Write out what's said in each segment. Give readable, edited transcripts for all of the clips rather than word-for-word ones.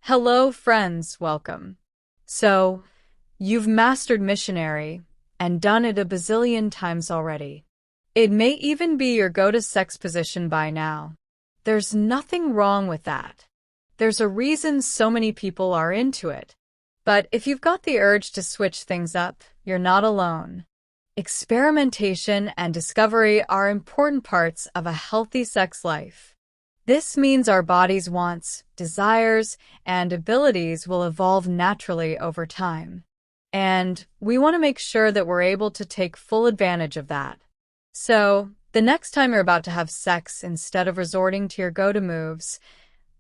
Hello, friends, welcome. So, you've mastered missionary and done it a bazillion times already. It may even be your go-to sex position by now. There's nothing wrong with that. There's a reason so many people are into it. But if you've got the urge to switch things up, you're not alone. Experimentation and discovery are important parts of a healthy sex life. This means our body's wants, desires, and abilities will evolve naturally over time. And we want to make sure that we're able to take full advantage of that. So, the next time you're about to have sex, instead of resorting to your go-to moves,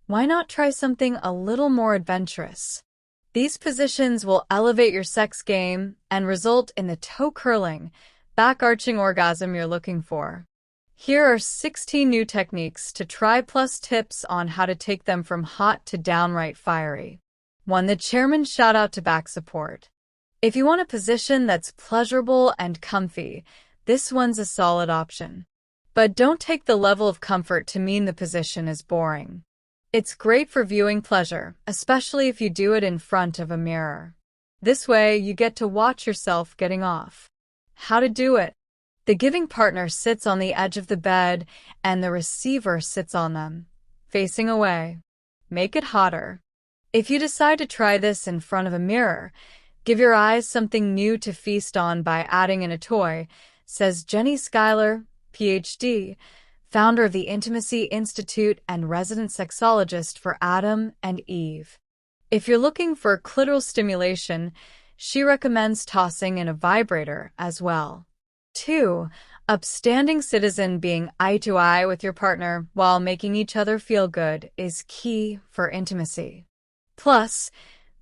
why not try something a little more adventurous? These positions will elevate your sex game and result in the toe-curling, back-arching orgasm you're looking for. Here are 16 new techniques to try plus tips on how to take them from hot to downright fiery. 1. The chairman shout out to back support. If you want a position that's pleasurable and comfy, this one's a solid option. But don't take the level of comfort to mean the position is boring. It's great for viewing pleasure, especially if you do it in front of a mirror. This way, you get to watch yourself getting off. How to do it. The giving partner sits on the edge of the bed, and the receiver sits on them, facing away. Make it hotter. If you decide to try this in front of a mirror, give your eyes something new to feast on by adding in a toy, says Jenny Schuyler, Ph.D., founder of the Intimacy Institute and resident sexologist for Adam and Eve. If you're looking for clitoral stimulation, she recommends tossing in a vibrator as well. 2. Upstanding citizen. Being eye-to-eye with your partner while making each other feel good is key for intimacy. Plus,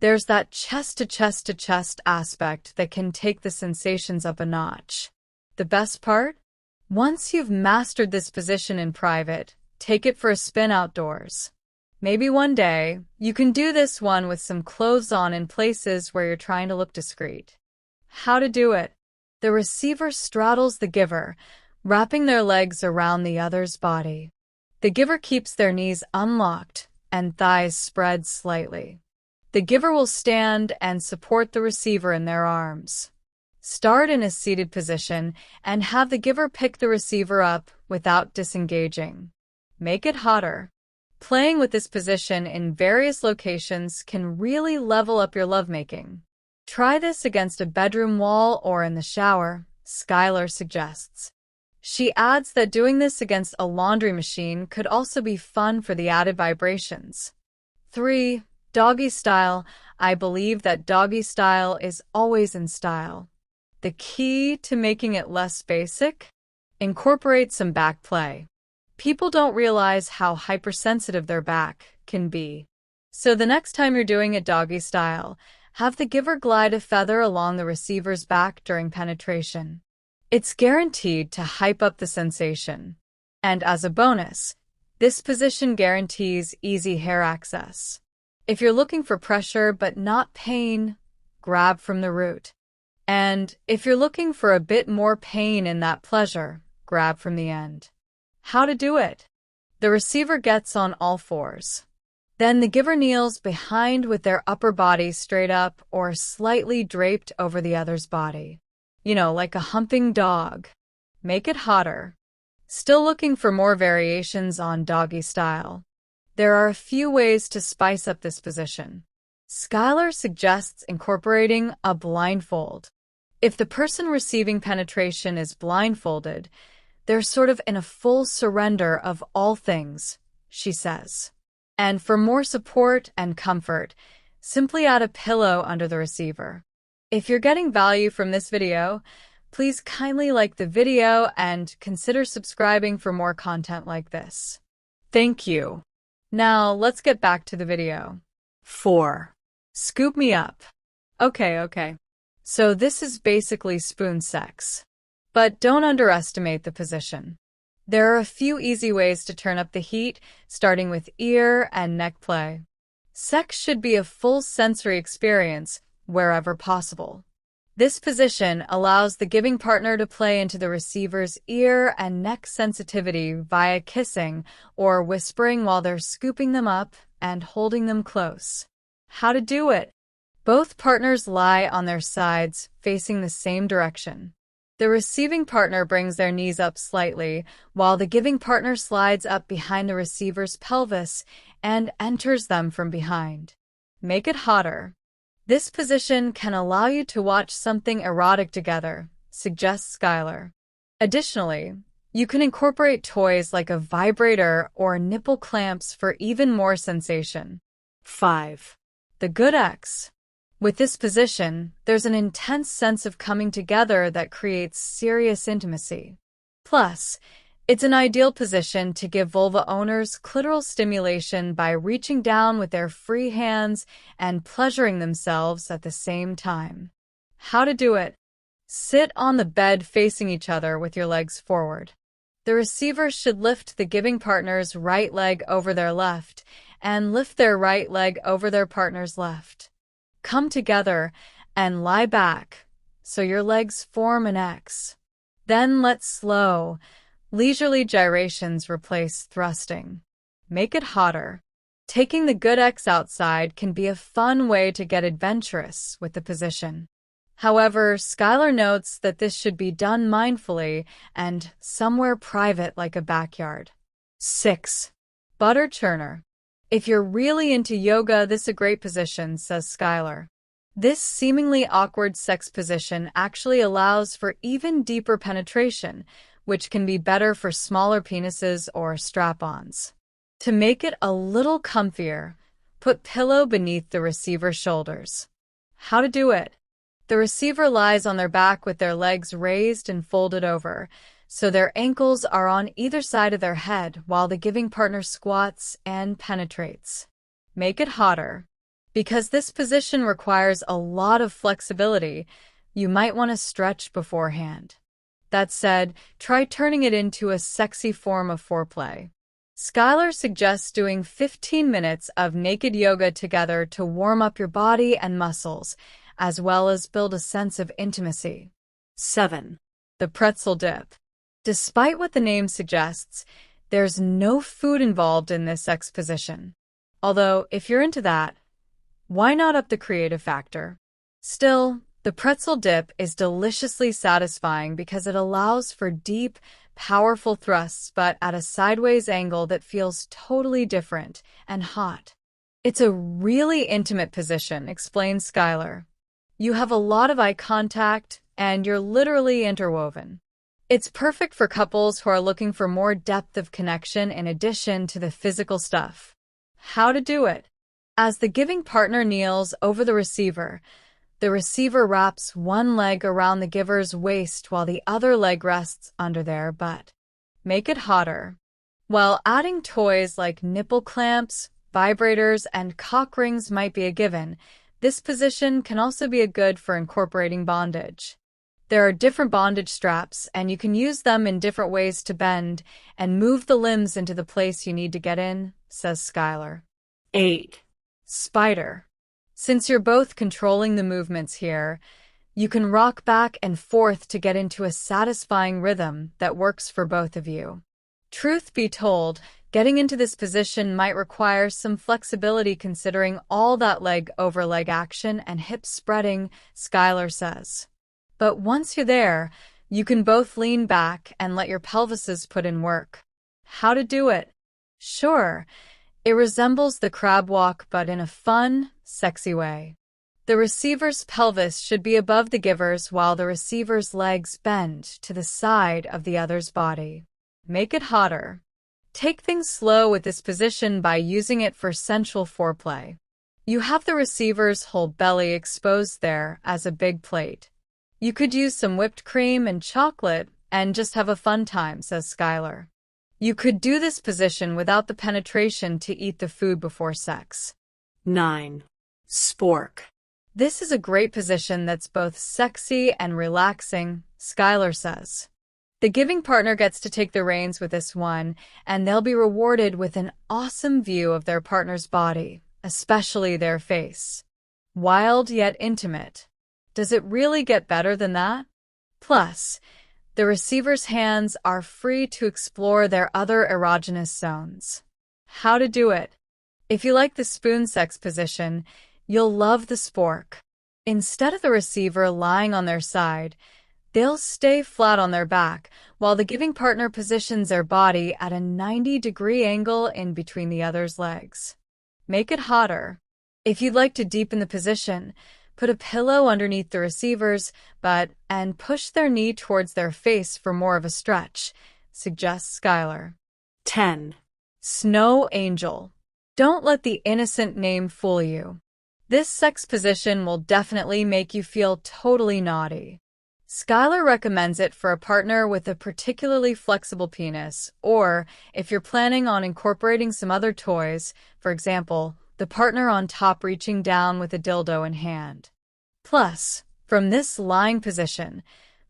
there's that chest-to-chest-to-chest aspect that can take the sensations up a notch. The best part? Once you've mastered this position in private, take it for a spin outdoors. Maybe one day, you can do this one with some clothes on in places where you're trying to look discreet. How to do it? The receiver straddles the giver, wrapping their legs around the other's body. The giver keeps their knees unlocked and thighs spread slightly. The giver will stand and support the receiver in their arms. Start in a seated position and have the giver pick the receiver up without disengaging. Make it hotter. Playing with this position in various locations can really level up your lovemaking. Try this against a bedroom wall or in the shower, Schuyler suggests. She adds that doing this against a laundry machine could also be fun for the added vibrations. 3. Doggy style. I believe that doggy style is always in style. The key to making it less basic? Incorporate some back play. People don't realize how hypersensitive their back can be. So the next time you're doing it doggy style, have the giver glide a feather along the receiver's back during penetration. It's guaranteed to hype up the sensation. And as a bonus, this position guarantees easy hair access. If you're looking for pressure but not pain, grab from the root. And if you're looking for a bit more pain in that pleasure, grab from the end. How to do it? The receiver gets on all fours. Then the giver kneels behind with their upper body straight up or slightly draped over the other's body. Like a humping dog. Make it hotter. Still looking for more variations on doggy style? There are a few ways to spice up this position. Schuyler suggests incorporating a blindfold. If the person receiving penetration is blindfolded, they're sort of in a full surrender of all things, she says. And for more support and comfort, simply add a pillow under the receiver. If you're getting value from this video, please kindly like the video and consider subscribing for more content like this. Thank you. Now, let's get back to the video. 4. Scoop me up. Okay. So this is basically spoon sex. But don't underestimate the position. There are a few easy ways to turn up the heat, starting with ear and neck play. Sex should be a full sensory experience wherever possible. This position allows the giving partner to play into the receiver's ear and neck sensitivity via kissing or whispering while they're scooping them up and holding them close. How to do it. Both partners lie on their sides, facing the same direction. The receiving partner brings their knees up slightly, while the giving partner slides up behind the receiver's pelvis and enters them from behind. Make it hotter. This position can allow you to watch something erotic together, suggests Skylar. Additionally, you can incorporate toys like a vibrator or nipple clamps for even more sensation. 5. The good X. With this position, there's an intense sense of coming together that creates serious intimacy. Plus, it's an ideal position to give vulva owners clitoral stimulation by reaching down with their free hands and pleasuring themselves at the same time. How to do it. Sit on the bed facing each other with your legs forward. The receiver should lift the giving partner's right leg over their left and lift their right leg over their partner's left. Come together and lie back so your legs form an X. Then let slow, leisurely gyrations replace thrusting. Make it hotter. Taking the good X outside can be a fun way to get adventurous with the position. However, Skylar notes that this should be done mindfully and somewhere private like a backyard. 6. Butter churner. If you're really into yoga, this is a great position, says Skylar. This seemingly awkward sex position actually allows for even deeper penetration, which can be better for smaller penises or strap-ons. To make it a little comfier, put pillow beneath the receiver's shoulders. How to do it. The receiver lies on their back with their legs raised and folded over, so their ankles are on either side of their head while the giving partner squats and penetrates. Make it hotter. Because this position requires a lot of flexibility, you might want to stretch beforehand. That said, try turning it into a sexy form of foreplay. Skylar suggests doing 15 minutes of naked yoga together to warm up your body and muscles, as well as build a sense of intimacy. 7. The pretzel dip. Despite what the name suggests, there's no food involved in this sex position. Although, if you're into that, why not up the creative factor? Still, the pretzel dip is deliciously satisfying because it allows for deep, powerful thrusts but at a sideways angle that feels totally different and hot. It's a really intimate position, explains Skylar. You have a lot of eye contact and you're literally interwoven. It's perfect for couples who are looking for more depth of connection in addition to the physical stuff. How to do it. As the giving partner kneels over the receiver wraps one leg around the giver's waist while the other leg rests under their butt. Make it hotter. While adding toys like nipple clamps, vibrators, and cock rings might be a given, this position can also be good for incorporating bondage. There are different bondage straps, and you can use them in different ways to bend and move the limbs into the place you need to get in, says Skylar. 8. Spider. Since you're both controlling the movements here, you can rock back and forth to get into a satisfying rhythm that works for both of you. Truth be told, getting into this position might require some flexibility considering all that leg-over-leg action and hip spreading, Skylar says. But once you're there, you can both lean back and let your pelvises put in work. How to do it? Sure, it resembles the crab walk but in a fun, sexy way. The receiver's pelvis should be above the giver's while the receiver's legs bend to the side of the other's body. Make it hotter. Take things slow with this position by using it for sensual foreplay. You have the receiver's whole belly exposed there as a big plate. You could use some whipped cream and chocolate and just have a fun time, says Skylar. You could do this position without the penetration to eat the food before sex. 9. Spork. This is a great position that's both sexy and relaxing, Skylar says. The giving partner gets to take the reins with this one, and they'll be rewarded with an awesome view of their partner's body, especially their face. Wild yet intimate. Does it really get better than that? Plus, the receiver's hands are free to explore their other erogenous zones. How to do it. If you like the spoon sex position, You'll love the spork. Instead of the receiver lying on their side, they'll stay flat on their back, while the giving partner positions their body at a 90-degree angle in between the other's legs. Make it hotter. If you'd like to deepen the position, put a pillow underneath the receiver's butt and push their knee towards their face for more of a stretch, suggests Skylar. 10. Snow Angel. Don't let the innocent name fool you. This sex position will definitely make you feel totally naughty. Skylar recommends it for a partner with a particularly flexible penis, or if you're planning on incorporating some other toys, for example, the partner on top reaching down with a dildo in hand. Plus, from this lying position,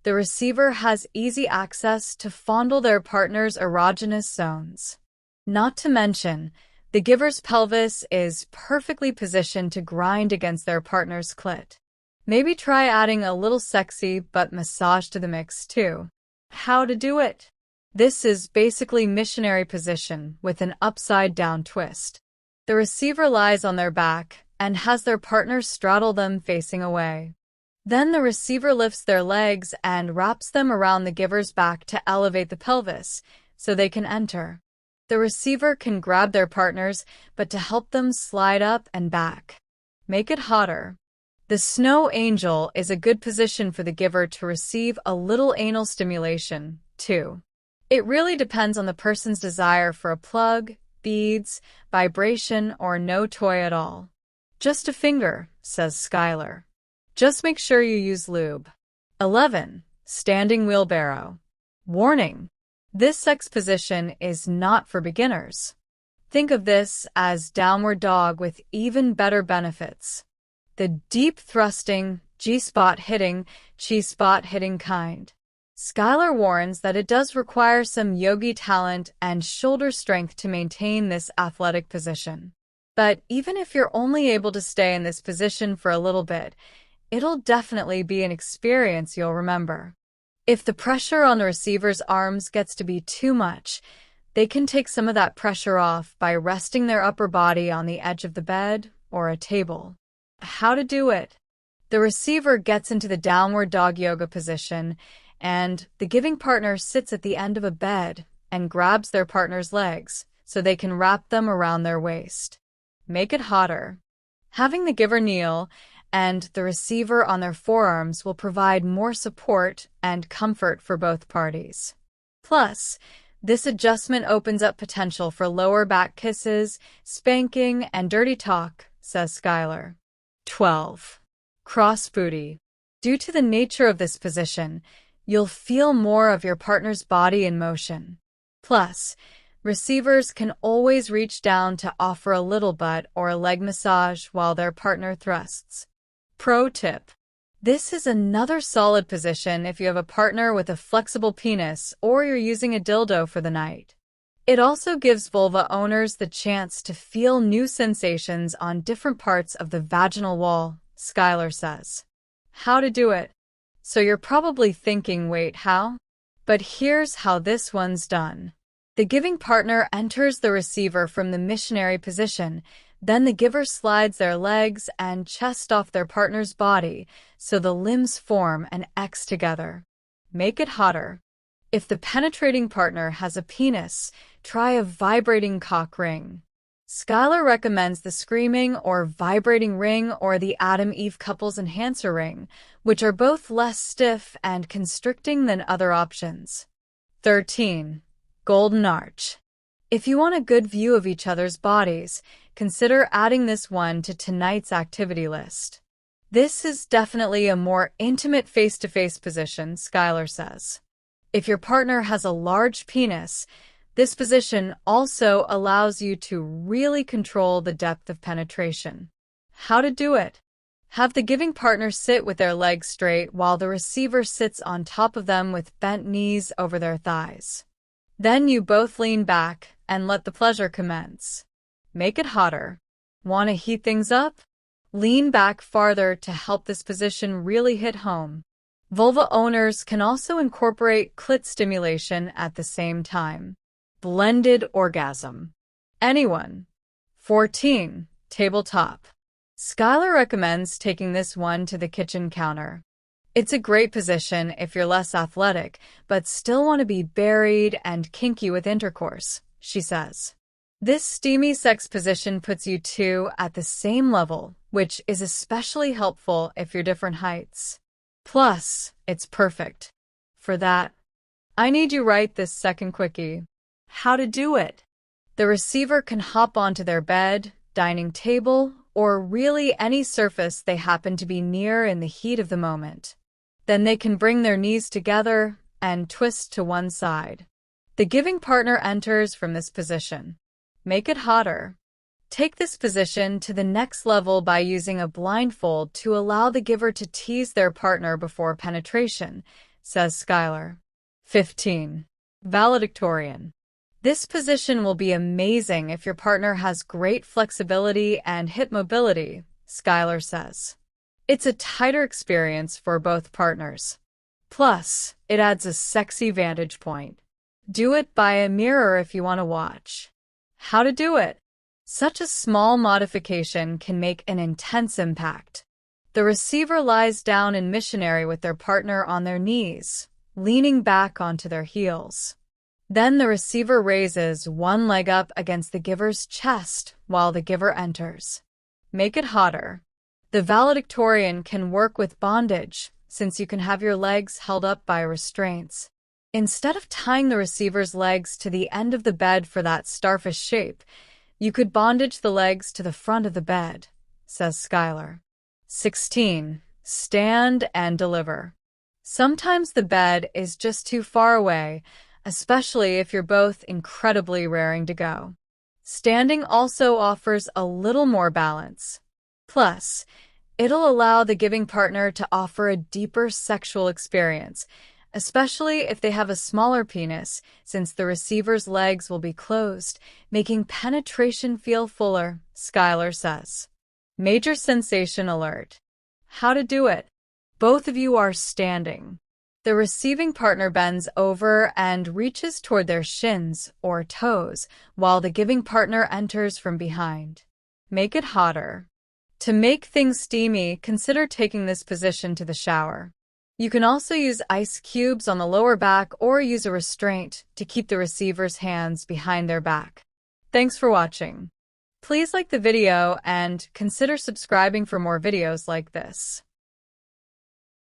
the receiver has easy access to fondle their partner's erogenous zones. Not to mention, the giver's pelvis is perfectly positioned to grind against their partner's clit. Maybe try adding a little sexy butt massage to the mix too. How to do it? This is basically missionary position with an upside-down twist. The receiver lies on their back and has their partner straddle them facing away. Then the receiver lifts their legs and wraps them around the giver's back to elevate the pelvis so they can enter. The receiver can grab their partners, but to help them slide up and back. Make it hotter. The Snow Angel is a good position for the giver to receive a little anal stimulation, too. It really depends on the person's desire for a plug, beads, vibration, or no toy at all. Just a finger, says Skylar. Just make sure you use lube. 11. Standing Wheelbarrow. Warning! This sex position is not for beginners. Think of this as downward dog with even better benefits. The deep thrusting, G-spot hitting, Chi-spot hitting kind. Skylar warns that it does require some yogi talent and shoulder strength to maintain this athletic position. But even if you're only able to stay in this position for a little bit, it'll definitely be an experience you'll remember. If the pressure on the receiver's arms gets to be too much, they can take some of that pressure off by resting their upper body on the edge of the bed or a table. How to do it? The receiver gets into the downward dog yoga position, and the giving partner sits at the end of a bed and grabs their partner's legs so they can wrap them around their waist. Make it hotter. Having the giver kneel and the receiver on their forearms will provide more support and comfort for both parties. Plus, this adjustment opens up potential for lower back kisses, spanking, and dirty talk, says Skylar. 12. Cross booty. Due to the nature of this position, you'll feel more of your partner's body in motion. Plus, receivers can always reach down to offer a little butt or a leg massage while their partner thrusts. Pro tip. This is another solid position if you have a partner with a flexible penis or you're using a dildo for the night. It also gives vulva owners the chance to feel new sensations on different parts of the vaginal wall, Skylar says. How to do it? So you're probably thinking, wait, how? But here's how this one's done. The giving partner enters the receiver from the missionary position. Then the giver slides their legs and chest off their partner's body so the limbs form an X together. Make it hotter. If the penetrating partner has a penis, try a vibrating cock ring. Skylar recommends the screaming or vibrating ring or the Adam-Eve couples enhancer ring, which are both less stiff and constricting than other options. 13. Golden Arch. If you want a good view of each other's bodies, consider adding this one to tonight's activity list. This is definitely a more intimate face-to-face position, Skylar says. If your partner has a large penis, this position also allows you to really control the depth of penetration. How to do it? Have the giving partner sit with their legs straight while the receiver sits on top of them with bent knees over their thighs. Then you both lean back and let the pleasure commence. Make it hotter. Want to heat things up? Lean back farther to help this position really hit home. Vulva owners can also incorporate clit stimulation at the same time. Blended orgasm. Anyone. 14. Tabletop. Skylar recommends taking this one to the kitchen counter. It's a great position if you're less athletic, but still want to be buried and kinky with intercourse, she says. This steamy sex position puts you two at the same level, which is especially helpful if you're different heights. Plus, it's perfect. For that, I need you write this second quickie. How to do it. The receiver can hop onto their bed, dining table, or really any surface they happen to be near in the heat of the moment. Then they can bring their knees together and twist to one side. The giving partner enters from this position. Make it hotter. Take this position to the next level by using a blindfold to allow the giver to tease their partner before penetration, says Skylar. 15. Valedictorian. This position will be amazing if your partner has great flexibility and hip mobility, Skylar says. It's a tighter experience for both partners. Plus, it adds a sexy vantage point. Do it by a mirror if you want to watch. How to do it. Such a small modification can make an intense impact. The receiver lies down in missionary with their partner on their knees, leaning back onto their heels. Then the receiver raises one leg up against the giver's chest while the giver enters. Make it hotter. The valedictorian can work with bondage, since you can have your legs held up by restraints. Instead of tying the receiver's legs to the end of the bed for that starfish shape, you could bondage the legs to the front of the bed, says Skylar. 16. Stand and deliver. Sometimes the bed is just too far away, especially if you're both incredibly raring to go. Standing also offers a little more balance. Plus, it'll allow the giving partner to offer a deeper sexual experience, especially if they have a smaller penis, since the receiver's legs will be closed, making penetration feel fuller, Skylar says. Major sensation alert. How to do it. Both of you are standing. The receiving partner bends over and reaches toward their shins or toes, while the giving partner enters from behind. Make it hotter. To make things steamy, consider taking this position to the shower. You can also use ice cubes on the lower back or use a restraint to keep the receiver's hands behind their back. Thanks for watching. Please like the video and consider subscribing for more videos like this.